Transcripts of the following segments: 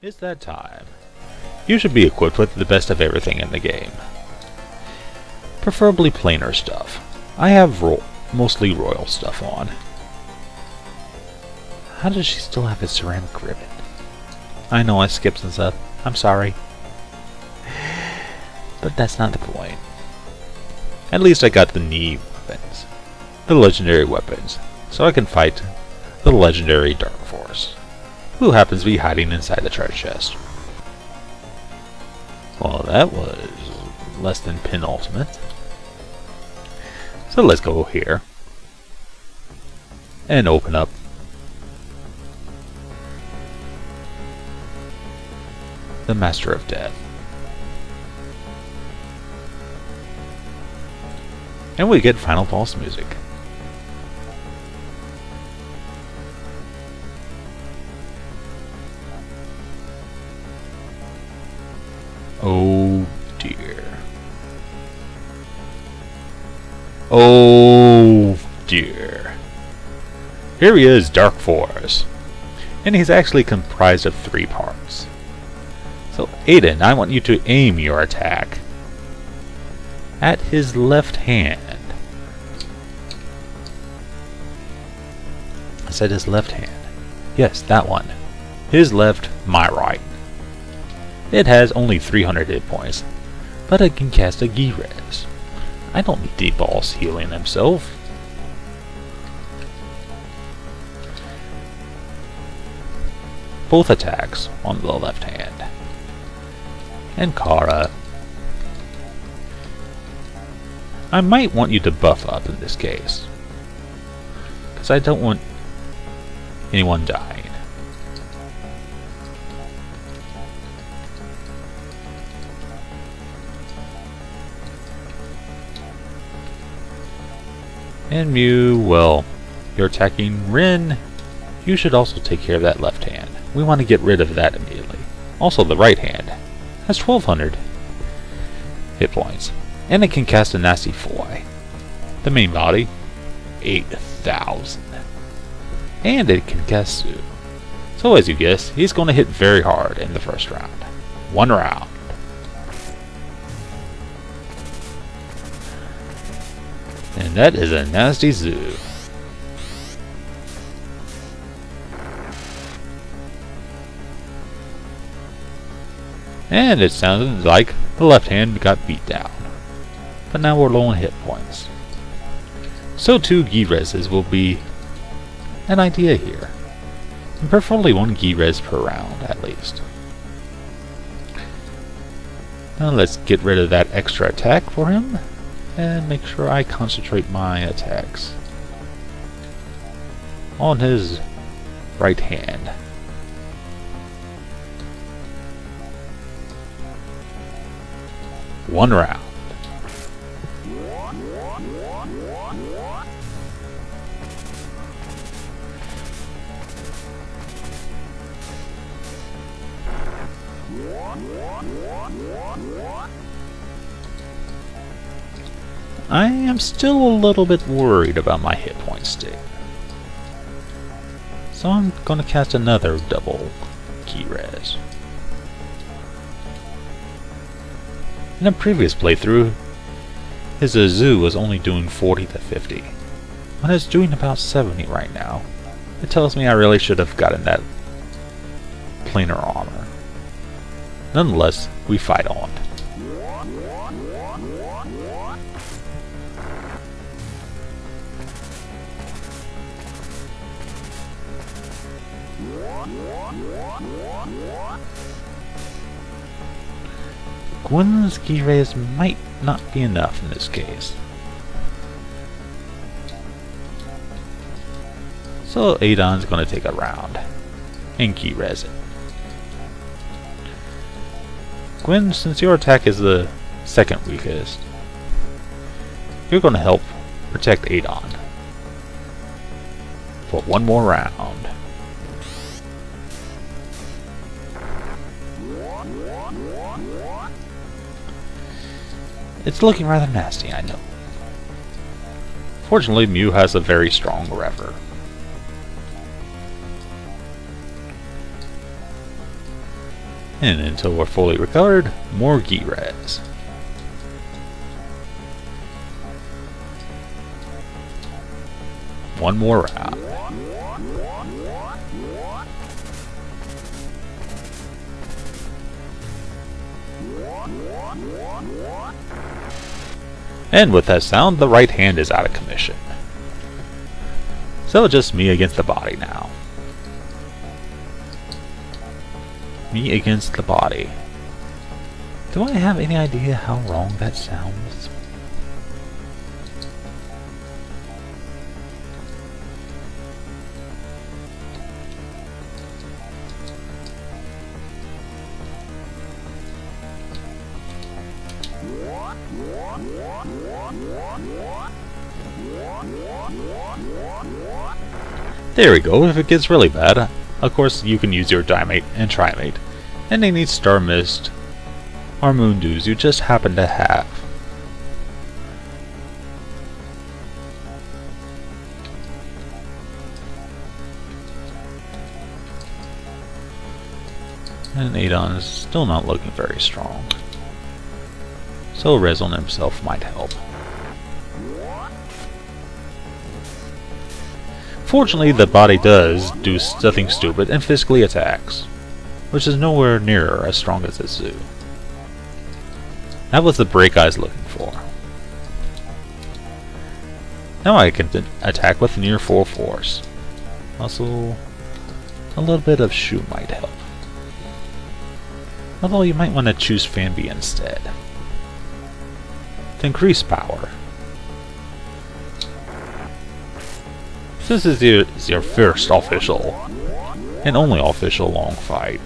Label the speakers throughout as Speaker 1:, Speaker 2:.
Speaker 1: It's that time. You should be equipped with the best of everything in the game. Preferably planar stuff. I have mostly royal stuff on. How does she still have a ceramic ribbon? I know I skipped some stuff. I'm sorry. But that's not the point. At least I got the knee weapons. The legendary weapons. So I can fight the legendary Dark Force, who happens to be hiding inside the treasure chest. Well, that was less than penultimate. So let's go here and open up the Master of Death. And we get final boss music. Oh dear. Oh dear. Here he is, Dark Force. And he's actually comprised of 3 parts. So Aiden, I want you to aim your attack at his left hand. I said his left hand. Yes, that one. His left, my right. It has only 300 hit points, but it can cast a Gi-Res. I don't need the boss healing himself. Both attacks on the left hand. And Kara. I might want you to buff up in this case, because I don't want anyone dying. And Mew, well, you're attacking Rin. You should also take care of that left hand. We want to get rid of that immediately. Also, the right hand has 1200 hit points, and it can cast a nasty Foy. The main body, 8000. And it can cast Sue. So as you guess, he's going to hit very hard in the first round. 1 round. And that is a nasty Zoo. And it sounded like the left hand got beat down. But now we're low on hit points. So 2 Gi-Reses will be an idea here. And preferably 1 Gi-Res per round at least. Now let's get rid of that extra attack for him. And make sure I concentrate my attacks on his right hand. One round. I am still a little bit worried about my hit point stick. So I'm going to cast another double Gi-Res. In a previous playthrough, his Azu was only doing 40 to 50. When it's doing about 70 right now, it tells me I really should have gotten that planar armor. Nonetheless, we fight on. Gwen's Gi-Res might not be enough in this case. So Adon's going to take a round and Gi-Res it. Gwen, since your attack is the second weakest, you're going to help protect Adon for 1 more round. It's looking rather nasty, I know. Fortunately, Mew has a very strong Rever. And until we're fully recovered, more Gi res. One more round. And with that sound, the right hand is out of commission. So just me against the body now. Me against the body. Do I have any idea how wrong that sounds? There we go. If it gets really bad, of course you can use your Dimate and Trimate, and any Star Mist or Moon Dews you just happen to have. And Adon is still not looking very strong, so a res on himself might help. Fortunately, the body does do nothing stupid and physically attacks, which is nowhere near as strong as its Zoo. That was the break I was looking for. Now I can attack with near full force. Also, a little bit of Shoe might help. Although you might want to choose Fanby instead, to increase power. This is your first official, and only official long fight.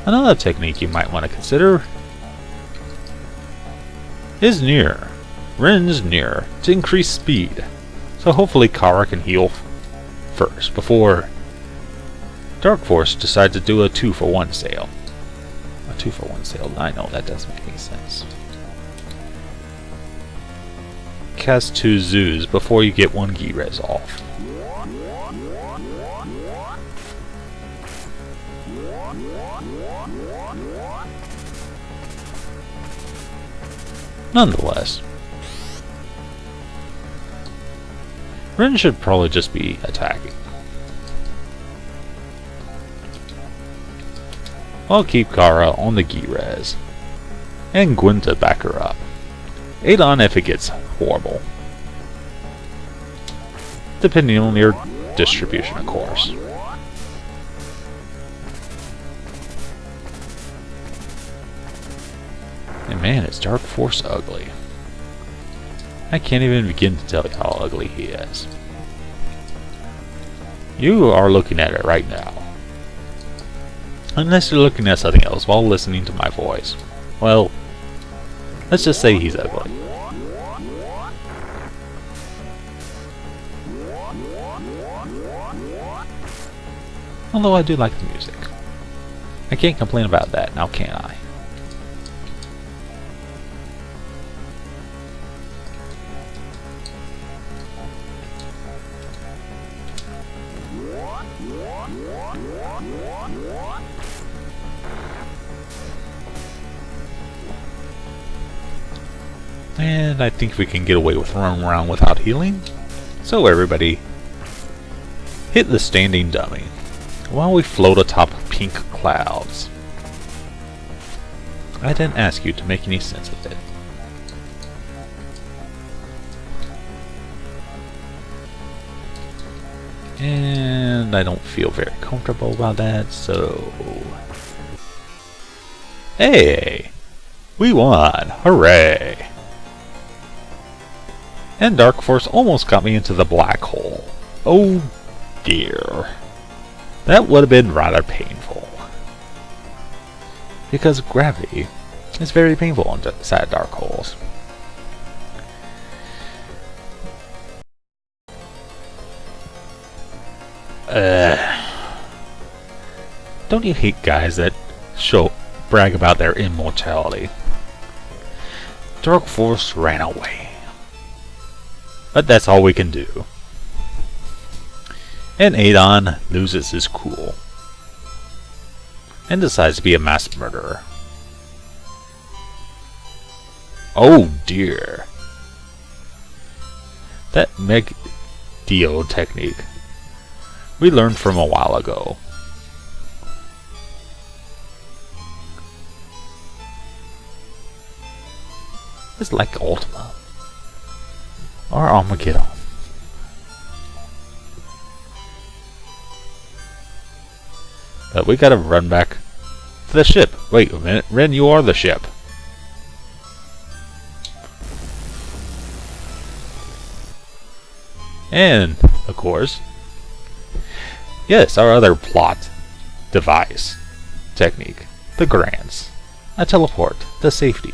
Speaker 1: Another technique you might want to consider is Near. Rin's Near to increase speed, so hopefully Kara can heal first before Dark Force decides to do a 2-for-1 sale. A 2-for-1 sale? I know, that doesn't make any sense. Cast 2 Zoos before you get 1 Gi res off. Nonetheless, Rin should probably just be attacking. I'll keep Kara on the Gi res, and Gwen to back her up. Adon if it gets horrible, depending on your distribution, of course. And man, is Dark Force ugly. I can't even begin to tell you how ugly he is. You are looking at it right now. Unless you're looking at something else while listening to my voice. Well, let's just say he's ugly. Although I do like the music. I can't complain about that, now can I? And I think we can get away with running around without healing. So everybody, hit the standing dummy while we float atop pink clouds. I didn't ask you to make any sense of it. And I don't feel very comfortable about that, so... Hey! We won! Hooray! And Dark Force almost got me into the black hole. Oh dear. That would have been rather painful. Because gravity is very painful inside dark holes. Don't you hate guys that brag about their immortality? Dark Force ran away. But that's all we can do. And Adon loses his cool and decides to be a mass murderer. Oh dear. That Meg-Dio technique we learned from a while ago. It's like Ultima or Armageddon. But we gotta run back to the ship. Wait a minute, Ren, you are the ship. And, of course, yes, our other plot device technique, the grants, a teleport, the safety.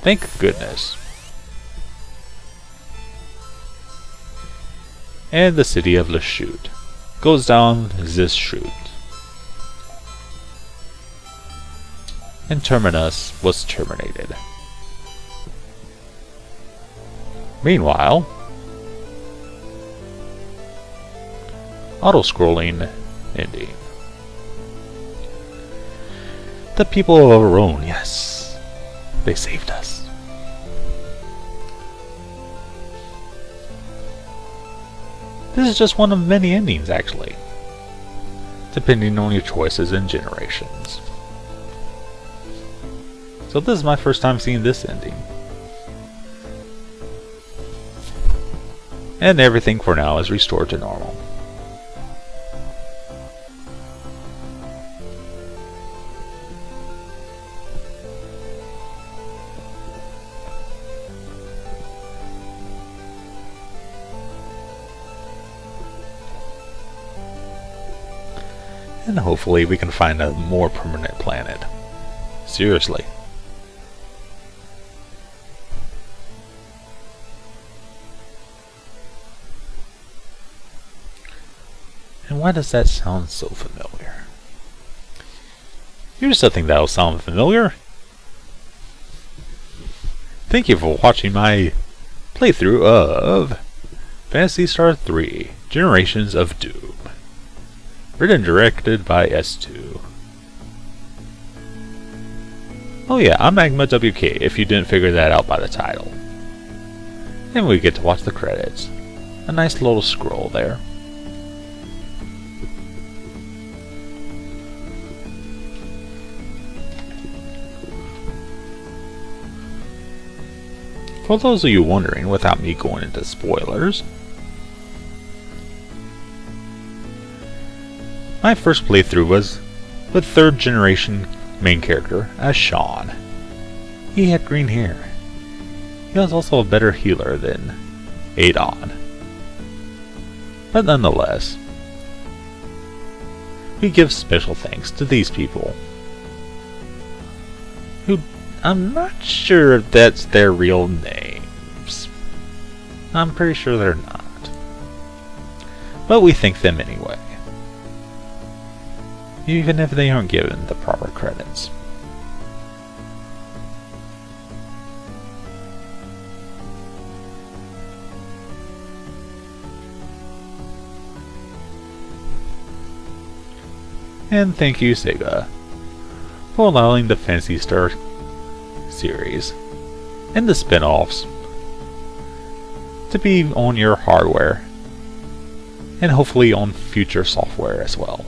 Speaker 1: Thank goodness. And the city of Lachute goes down this chute. And Terminus was terminated. Meanwhile, auto-scrolling ending. The people of Aron, yes, they saved us. This is just one of many endings, actually, depending on your choices and generations. So this is my first time seeing this ending. And everything for now is restored to normal. And hopefully we can find a more permanent planet. Seriously. And why does that sound so familiar? Here's something that'll sound familiar. Thank you for watching my playthrough of Phantasy Star 3 Generations of Doom. Written and directed by S2. Oh yeah, I'm Magma WK if you didn't figure that out by the title. And we get to watch the credits. A nice little scroll there. For those of you wondering, without me going into spoilers, my first playthrough was with 3rd generation main character as Sean. He had green hair. He was also a better healer than Adon. But nonetheless, we give special thanks to these people, who I'm not sure if that's their real names. I'm pretty sure they're not. But we thank them anyway, even if they aren't given the proper credits. And thank you, Sega, for allowing the Phantasy Star series and the spin-offs to be on your hardware and hopefully on future software as well.